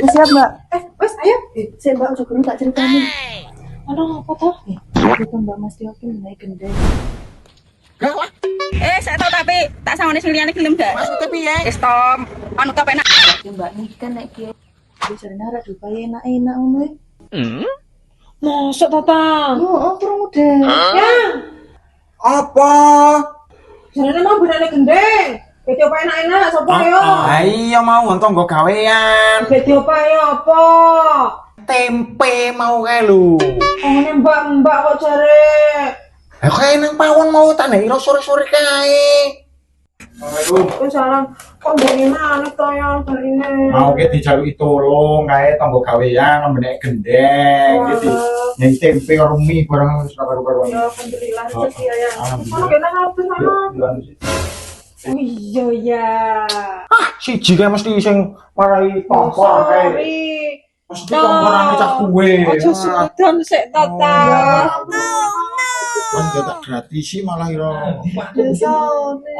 Udah siap, Mbak? Wes ayo. Saya Mbak udah perlu tak ceritain. Aduh, apa tuh? Itu Mbak Mas Diokin naik gendeng. Saya tahu tapi tak sangone sing liyane gelem gak? Maksudnya piye? Wis tom, anu top enak. Ya Mbak nih kan naik kiai. Dia cari nara supaya enak-enak ngono. Masuk Tatang. Oh, kurang udah. Ya, Apa? jarane mau gunane gendeng. Gede apa enak-enak sapa yo? Iya mau untuk nggo gawean. Gede apa ya apa? Tempe mau kae lho. Ngene mbak-mbak kok jare. Lah kae nang pawon mau tak nek sore-sore kae. Wis salah. Kok ngene maneh to ya barine. Mau ke dijaluki tolong kae tanggo gawean nek gendeng gitu. Nyai tempe karo mie barang wis karo-karo. Ya alhamdulillah rezeki ya. Alhamdulillah. Ono kena apa sana? Oh iya ya. Siji kae mesti sing marai kompor kae. Sorry. Mesti komporan cah kuwe. Aja sudan sik Tatang. Kan gak tak gratis sih malah ira. Ya sorry.